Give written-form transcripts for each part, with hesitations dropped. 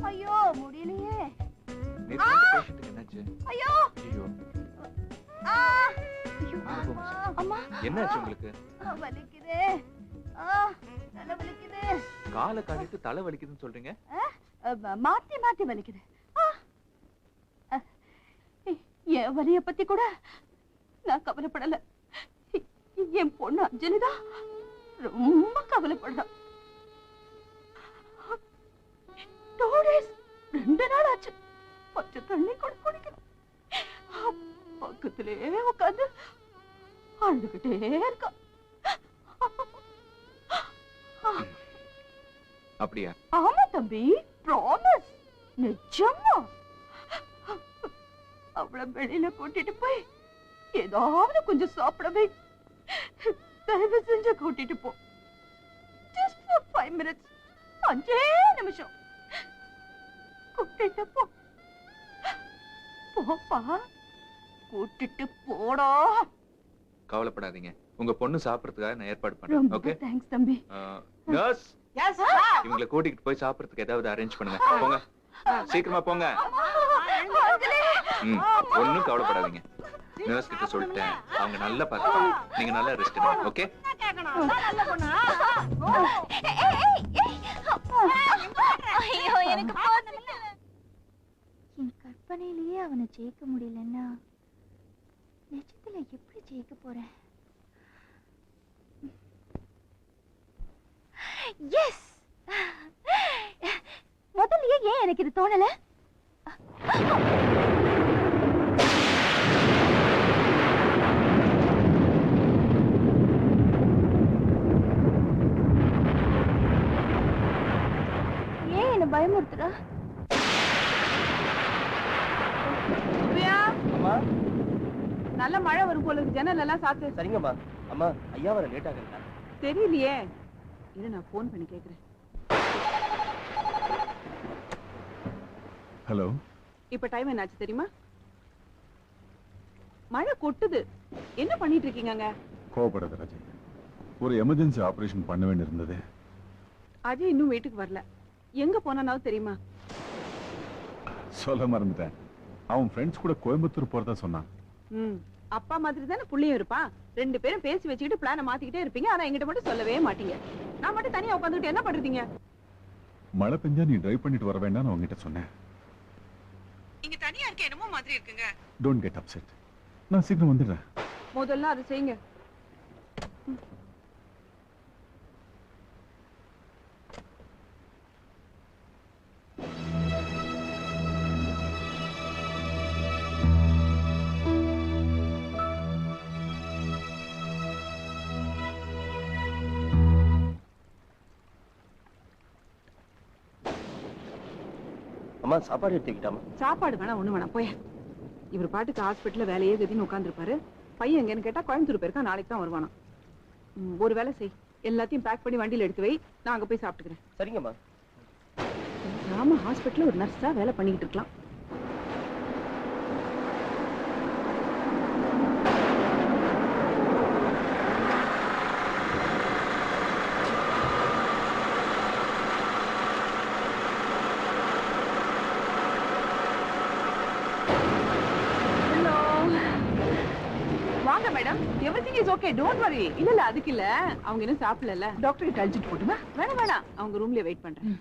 ஐயோ முடியலையே. என்னாச்சு? ஐயோ ஐயோ அம்மா என்னாச்சு உங்களுக்கு? வலிக்குதே. தலை வலிக்குது. காலை காட்டிட்டு தலை வலிக்குதுன்னு சொல்றீங்க? மாத்தி மாத்தி வலிக்குது. என் வலிய பத்தி கூட நான் கவலைப்படல. என் பொண்ணு அஞ்சலிதான் ரொம்ப கவலைப்படுறா. 2 days 2 நாள் ஆச்சு. பச்சை தண்ணி கூட குடிக்கணும். பக்கத்திலே உட்காந்து அழுதுகிட்டே இருக்கா. அப்படியா? ஆமா தம்பி, ப்ராமிஸ், நிஜமா. அவளை வெளியில கூட்டிட்டு போய் ஏதாவது கொஞ்சம் சாப்பிடவே தயவு செஞ்சு கூட்டிட்டு போ. Just for 5 minutes, 5 நிமிஷம் கூட்டிட்டு போ. போப்பா, கூட்டிட்டு போடா. கவலைப்படாதீங்க, உங்க பொண்ணு சாப்பிடுறதுக்காக நான் ஏற்பாடு பண்றேன். ஓகே, தேங்க்ஸ் தம்பி. நர்ஸ், இவங்களை கூட்டிட்டு போய் சாப்பிடுறதுக்கு ஏதாவது அரேஞ்ச் பண்ணுங்க. போங்க, சீக்கிரமா போங்க. ஒண்ணும் கவலைப்படாதீங்க, நர்ஸ் கிட்ட சொல்லிட்டேன், அவங்க நல்லா பார்த்துப்பாங்க. நீங்க நல்லா ரெஸ்ட் எடுங்க. ஓகே? என் கற்பனையிலேயே அவனை ஜெயிக்க முடியலன்னா நிஜத்துல எப்படி ஜெயிக்க போறேன்? எஸ், முதல்லயே ஏன் எனக்கு இது தோணல? ஏன் என்ன பயமுறுத்துறா? நல்ல மழை வரும் போல இருக்கு, ஜன்னல் எல்லாம் சாத்து. சரிங்கம்மா. அம்மா, ஐயா வர லேட் ஆகுங்களா? தெரியலையே, இது நான் போன் பண்ணி கேக்குறேன். ஹலோ, இப்ப டைம் என்னாச்சு தெரியுமா? மழை கொட்டுது, என்ன பண்ணிட்டு இருக்கீங்க? கோபப்படாத ராஜி, ஒரு எமர்ஜென்சி ஆபரேஷன் பண்ண வேண்டியிருந்தது. அஜய் இன்னும் வீட்டுக்கு வரல, எங்க போனானாவது தெரியுமா? சொல்ல மறந்துட்டேன், அவன் ஃப்ரெண்ட்ஸ் கூட கோயம்புத்தூர் போறதா சொன்னான். அப்பா மாதிரி தானே புள்ளையும் இருப்பான். 2 பேரும் பேசி வச்சுக்கிட்டு பிளான மாத்திக்கிட்டே இருப்பீங்க, ஆனா எங்கிட்ட மட்டும் சொல்லவே மாட்டீங்க. நான் மட்டும் தனியா உட்காந்துக்கிட்டு என்ன பண்றீங்க? மழை பெஞ்சா நீ டிரைவ் பண்ணிட்டு வர வேண்டாம்னு அவங்ககிட்ட சொன்னேன். இங்க தனியா இருக்க என்னமோ மாதிரி இருக்குங்க. டோன்ட் கெட் அப்செட், நான் சீக்கிரம் வந்துடுறேன். முதல்ல அதை செய்யுங்க. அம்மா, சாப்பாடு எடுத்துக்கிட்டாமா? சாப்பாடு வேணாம், ஒண்ணு வேணாம், போய். இவர் பாட்டுக்கு ஹாஸ்பிட்டல்ல வேலையே கதின்னு உட்காந்துருப்பாரு. பையன் எங்கன்னு கேட்டா கோயம்புத்தூர் போயிருக்கா, நாளைக்கு தான் வருவானா. ஒரு வேலை செய், எல்லாத்தையும் பேக் பண்ணி வண்டியில எடுத்து வை, நான் அங்க போய் சாப்பிட்டுக்கிறேன். சரிங்கம்மா. நாம ஹாஸ்பிட்டல்ல ஒரு நர்ஸா வேலை பண்ணிக்கிட்டு இருக்கலாம். Madam, everything is okay, don't worry. இல்ல அதுக்கு இல்ல, அவங்க இன்னும் சாப்பிடல. டாக்டர் கிட்ட அழைச்சிட்டு போட்டுமா? வேணாம் வேணாம், அவங்க ரூம்லயே வெயிட் பண்றேன்.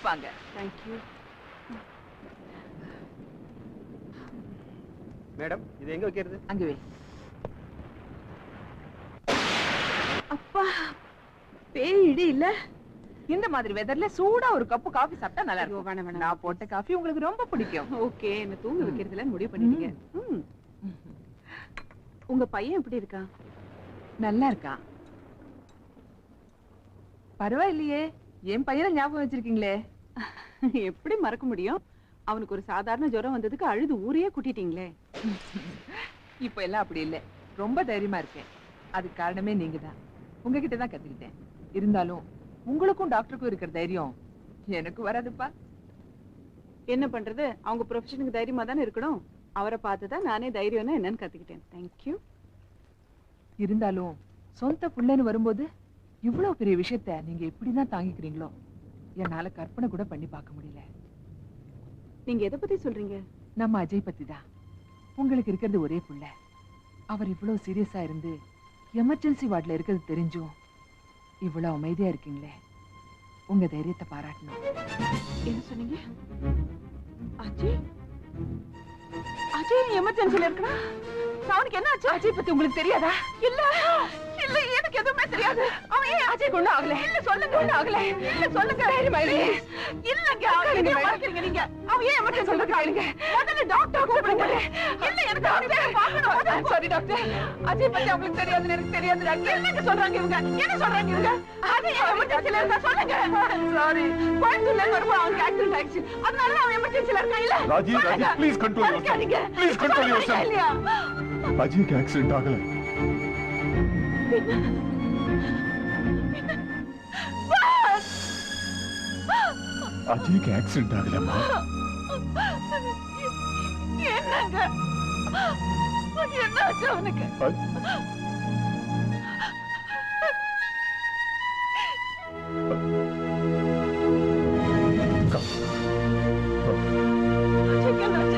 வாங்க. Thank you. மேடம், இது எங்க வைக்கிறது? அங்க வை. அப்பா, பேய் இடி இல்ல. இந்த மாதிரி வெதர்ல சூடா ஒரு கப் காபி சாப்பிட்டா நல்லா இருக்கும். வேணாம் வேணாம், நான் போட்ட காபி உங்களுக்கு ரொம்ப பிடிக்கும். ஓகே, என்ன தூங்க வைக்கிறதுல முடிவு பண்ணிட்டீங்க. உங்க பையன் எப்படி இருக்கான்? நல்லா இருக்கான். பரவாயில்லையே, என் பையனை ஞாபகம் வச்சிருக்கீங்களே. எப்படி மறக்க முடியும்? அவனுக்கு ஒரு சாதாரண ஜுரம் வந்ததுக்கு அழுது ஊரையே கூட்டிட்டீங்களே. இப்ப எல்லாம் அப்படி இல்லை, ரொம்ப தைரியமா இருக்கேன். அதுக்கு காரணமே நீங்க தான். உங்ககிட்ட தான் கத்துக்கிட்டேன். இருந்தாலும் உங்களுக்கும் டாக்டருக்கும் இருக்கிற தைரியம் எனக்கு வராதுப்பா. என்ன பண்றது, அவங்க ப்ரொஃபஷனுக்கு தைரியமா தானே இருக்கணும். அவரை பார்த்துதான் நானே தைரியம்னா என்னன்னு கத்துக்கிட்டேன். தேங்க்யூ. இருந்தாலும் சொந்த புள்ளன்னு வரும்போது இவ்வளவு பெரிய விஷயத்த நீங்க எப்படிதான் தாங்கிக்கிறீங்களோ, என்னால கற்பனை கூட பண்ணி பார்க்க முடியல. நீங்க எதை பத்தி சொல்றீங்க? நம்ம அஜய் பத்தி தான். உங்களுக்கு இருக்கிறது ஒரே புள்ள. அவர் இவ்வளவு சீரியஸா இருந்து எமர்ஜென்சி வார்டுல இருக்கிறது தெரிஞ்சும் இவ்வளவு அமைதியா இருக்கீங்களே, உங்க தைரியத்தை பாராட்டணும். என்ன சொன்னீங்க? அஜய் அஜய் எமர்ஜென்சில இருக்கா? அவனுக்கு என்ன ஆச்சு? அஜய் பத்தி உங்களுக்கு தெரியாதா? இல்ல இல்ல, எனக்கு எதுவுமே தெரியாது. அவன் ஏன் அஜய் கொண்டு ஆகல? இல்ல சொல்லுங்க, கொண்டு ஆகல. இல்ல சொல்லுங்க. இல்லங்க, அவன் மறக்கிறீங்க நீங்க. அவன் ஏன் எமர்ஜென்சில இருக்காங்க? முதல்ல டாக்டர் கூப்பிடுங்க. இல்ல, எனக்கு அஜய் பார்க்கணும். சாரி டாக்டர், அஜய் பத்தி அவங்களுக்கு தெரியாதுன்னு எனக்கு தெரியாது டாக்டர். என்ன சொல்றாங்க இவங்க? என்ன சொல்றாங்க இவங்க? அஜய் எமர்ஜென்சில இருக்கா சொல்லுங்க. சாரி, கோயம்புத்தூர்ல வரும்போது அவனுக்கு ஆக்சிடென்ட் ஆயிடுச்சு, அதனால அவன் எமர்ஜென்சில இருக்கா. இல்ல Raji, Raji, please control yourself. Please control yourself. இல்லையா? அஜய்க்கு ஆக்சிடென்ட் ஆகல. அஜய்க்கு ஆக்சிடென்ட் ஆகலம்மா. என்னங்க என்னாச்சு அவனுக்கு? அஜய்க்கு என்னாச்சு?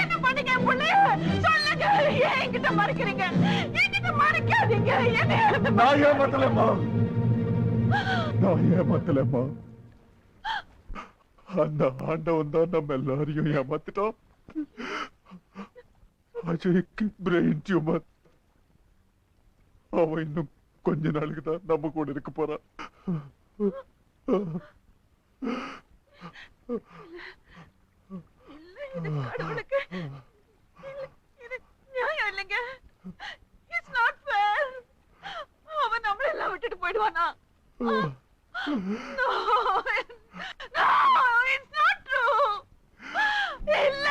என்ன பண்ணீங்க புள்ளைய? சொல்லுங்க, என்கிட்ட மறைக்கிறீங்க. என்கிட்ட மறைக்காதீங்க. நான் ஏமாத்தலம்மா. அந்த ஆண்டவன் தான் நம்ம எல்லாரையும் ஏமாத்திட்டான். அஜய்க்கு பிரெயின் டியூமர். அவன் இன்னும் கொஞ்ச நாளுக்கு தான் நம்ம கூட இருக்க போறான். இது கடவுளுக்கு இது நியாயம் இல்லைங்க. It's not fair. அவன் நம்மள எல்லாம் விட்டுட்டு போயிடுவானா? No, it's not true. இல்ல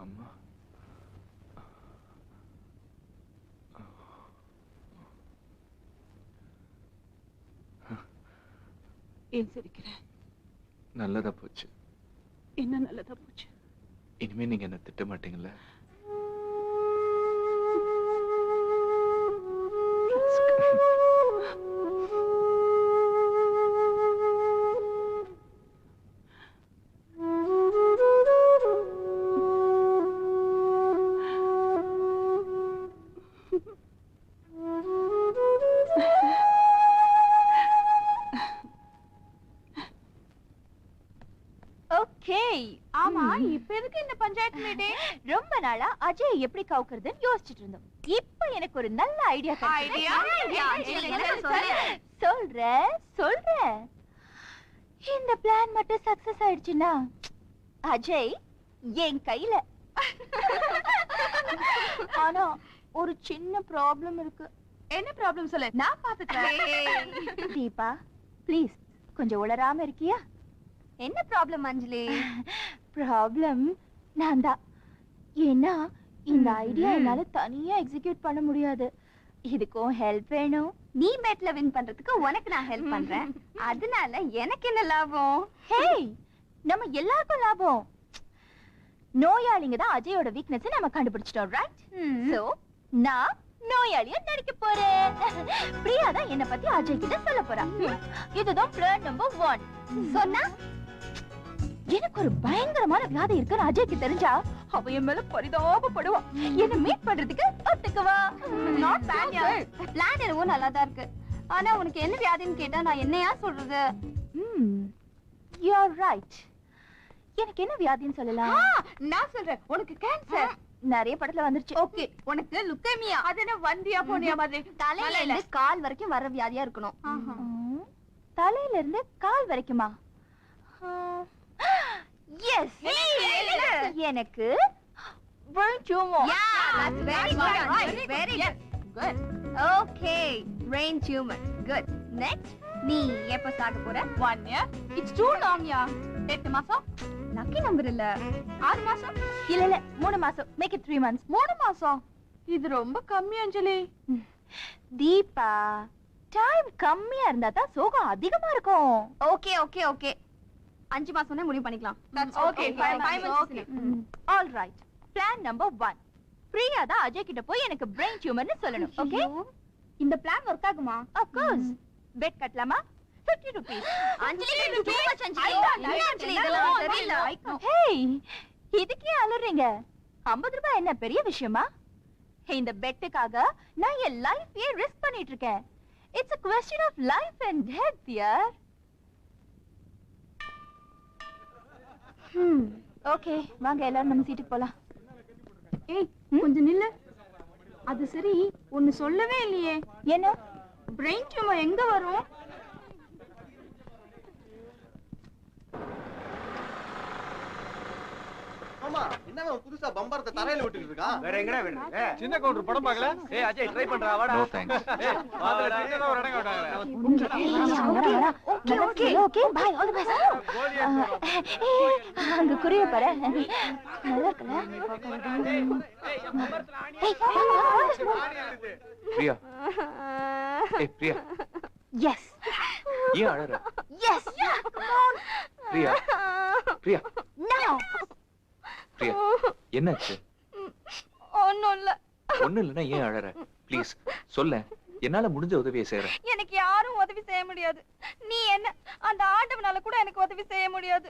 அம்மா, ஏன் சிரிக்கிறேன்? நல்லதா போச்சு. என்ன நல்லதா போச்சு? இனிமே நீங்க என்ன திட்ட மாட்டீங்கல்ல? ஆமா, இப்ப எதுக்கு இந்த பஞ்சாயத்து மீட்டிங்? ரொம்ப நாளா அஜய் எப்படி கவுக்குறதுன்னு யோசிச்சுட்டு இருந்தோம். இப்ப எனக்கு ஒரு நல்ல ஐடியா சொல்றேன். இந்த பிளான் மட்டும் சக்சஸ் ஆயிடுச்சுன்னா அஜய் என் கையில. ஆனா ஒரு சின்ன ப்ராப்ளம் இருக்கு. என்ன ப்ராப்ளம் சொல்லு, நான் பாத்துக்கிறேன். தீபா, ப்ளீஸ் கொஞ்சம் உளராம இருக்கியா? என்ன ப்ராப்ளம் அஞ்சலி? ப்ராப்ளம் நான் தான். ஏன்னா இந்த ஐடியா என்னால தனியா எக்ஸிக்யூட் பண்ண முடியாது. இதுக்கும் ஹெல்ப் வேணும். நீ பெட்ல வின் பண்றதுக்கு உனக்கு நான் ஹெல்ப் பண்றேன். அதனால எனக்கு என்ன லாபம்? ஹேய், நம்ம எல்லாருக்கும் லாபம். நோயாளிங்க தான் அஜயோட வீக்னஸ் நம்ம கண்டுபிடிச்சிட்டோம், ரைட்? சோ நான் நோயாளியா நடிக்க போறேன். பிரியா தான் என்ன பத்தி அஜய் கிட்ட சொல்ல போறா. இதுதான் பிளான் நம்பர் 1. சொன்னா எனக்கு ஒரு பயங்கரமான வியாதி இருக்குன்னு அஜய்க்கு தெரிஞ்சா அவ என் மேல பரிதாபப்படுவா. என்ன மீட் பண்றதுக்கு ஒத்துக்குவா. நாட் பேட் யா. பிளான் என்னவோ நல்லா தான் இருக்கு. ஆனா உனக்கு என்ன வியாதின்னு கேட்டா நான் என்னையா சொல்றது? You are right. எனக்கு என்ன வியாதின்னு சொல்லலாம்? நான் சொல்றேன். உனக்கு கேன்சர். நிறைய படத்துல வந்துருச்சு. ஓகே, உனக்கு லுக்கேமியா. அது என்ன வந்தியா போனியா மாதிரி? தலையில இருந்து கால் வரைக்கும் வர வியாதியா இருக்கணும். தலையில இருந்து கால் வரைக்குமா? எஸ், எனக்கு brain tumor. That's very good. Very good. Okay, brain tumor. Good. Next, நீ எப்ப சாக போற? 1 year. It's too long, yeah. 8 மாசம். லக்கி நம்பர் இல்ல. 6 மாசம். இல்ல 3 மாசம். Make it 3 months. 3 மாசம். இது ரொம்ப கம்மி அஞ்சலி. தீபா, டைம் கம்மியா இருந்தா தான் சோகம் அதிகமா இருக்கும். ஓகே ஓகே ஓகே, 5 மாசம்னே முடிவு பண்ணிக்கலாம். That's okay. 5 months. Okay. All right. Plan number 1. Priya தான் அஜய் கிட்ட போய் எனக்கு brain tumorனு சொல்லணும். ஓகே? இந்த பிளான் வர்க் ஆகுமா? Of course. பெட் கட்டலாமா? 50 rupees. அஞ்சலி, too much அஞ்சலி. அஞ்சலி, இதெல்லாம் தெரியல. Hey, இதுக்கே அலறீங்க? 50 ரூபாய் என்ன பெரிய விஷயமா? இந்த பெட்டுக்காக நான் என் லைஃபையே ரிஸ்க் பண்ணிட்டு இருக்கேன். It's a question of life and death, dear. Okay, வாங்க எல்லாரும் நம்ம சீட்டுக்கு போலாம். ஏய், கொஞ்சம் நில்லு. அது சரி, ஒன்னு சொல்லவே இல்லையே. என்ன? பிரெயின் டியூமர் எங்க வரும்? ஆமா, என்னங்க புதுசா பம்பரத்தை தரையில விட்டுட்டு இருக்கான்? வேற எங்கடா வேணும்? சின்ன கவுண்டர் படம் பார்க்கல? ஏய் அஜய் ட்ரை பண்றா வாடா. No thanks. ஏய் வாடா சின்னதா ஒரு இடம் விட்டாங்க. Okay okay okay, bye, all the best. அங்க குரிய பாரு. நல்லா இருக்குல? பிரியா. ஏய் பிரியா. எஸ். ஏன் அழற? Yes. Come on. Priya. Priya. No. Priya. என்னாச்சு? ஒண்ணும் இல்ல. ஒண்ணு இல்லனா ஏன் அழற? ப்ளீஸ் சொல்ல. என்னால முடிஞ்ச உதவியை செய்றேன். எனக்கு யாரும் உதவி செய்ய முடியாது. நீ என்ன அந்த ஆண்டவனால கூட எனக்கு உதவி செய்ய முடியாது.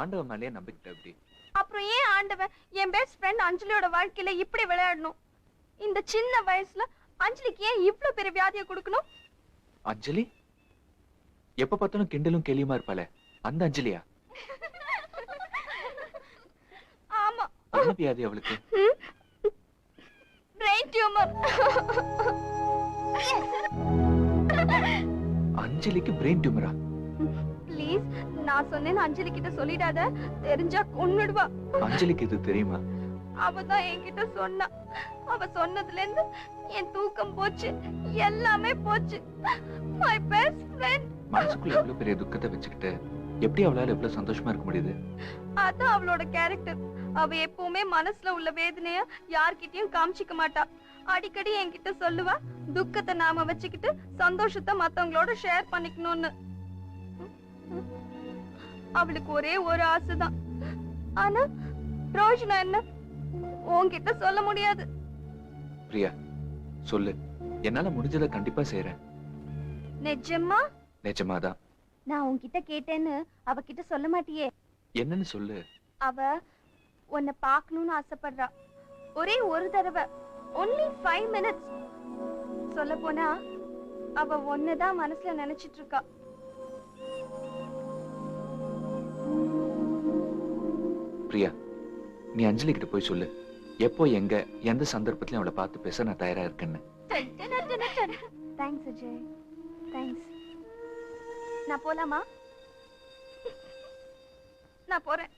ஆண்டவன் மேலயே நம்பிக்கை அப்படி. அப்புறம் ஏன் ஆண்டவன் என் பெஸ்ட் ஃப்ரெண்ட் அஞ்சலியோட வாழ்க்கையில இப்படி விளையாடணும்? இந்த சின்ன வயசுல அஞ்சலிக்கு ஏன் இவ்ளோ பெரிய வியாதியை கொடுக்கணும்? அஞ்சலி? எப்ப பார்த்தாலும் கிண்டலும் கேலியுமா இருப்பாளே, அந்த அஞ்சலியா? ஆமா. என்ன வியாதி அவளுக்கு? Brain tumour. அஞ்சலிக்கு பிரெயின் டியூமரா? ப்ளீஸ், நான் சொன்னேன்னு அஞ்சலி கிட்ட சொல்லிடாத. தெரிஞ்சா கொன்னுடுவா. அஞ்சலிக்கு இது தெரியுமா? அவ தான் என்கிட்ட சொன்னா. அவ சொன்னதுல இருந்து என் தூக்கம் போச்சு, எல்லாமே போச்சு. My best friend. மனசுக்குள்ள எவ்வளவு பெரிய துக்கத்தை வச்சுக்கிட்டு எப்படி அவளால எவ்வளவு சந்தோஷமா இருக்க முடியுது? அதான் அவளோட கேரக்டர். அவ எப்பவுமே மனசுல உள்ள வேதனைய யார்கிட்டயும் காமிச்சிக்க மாட்டா. அடிக்கடி என்கிட்ட சொல்லுவா, துக்கத்தை நாம வச்சுக்கிட்டு சந்தோஷத்தை மத்தவங்களோட ஷேர் பண்ணிக்கணும்னு. அவளுக்கு ஒரே ஒரு ஆசைதான். ஆனா ரோஜனா என்ன உன்கிட்ட சொல்ல முடியாது. பிரியா சொல்லு, என்னால முடிஞ்சதை கண்டிப்பா செய்யறேன். நிஜமா? நிஜமாதான். நான் உன்கிட்ட கேட்டேன்னு அவகிட்ட சொல்ல மாட்டியே? என்னன்னு சொல்லு. அவ உன்னை பார்க்கணும்னு ஆசைப்படுறா. ஒரே ஒரு தடவை, only 5 minutes. சொல்ல போனா அவ ஒன்னதான் மனசுல நினைச்சிட்டு இருக்கா. பிரியா, நீ அஞ்சலி கிட்ட போய் சொல்லு, எப்போ எங்க எந்த சந்தர்ப்பத்திலும் அவளை பார்த்து பேச நான் தயாரா இருக்கேன்னு. Thanks Ajay, thanks. நான் போலாமா? நான் போறேன்.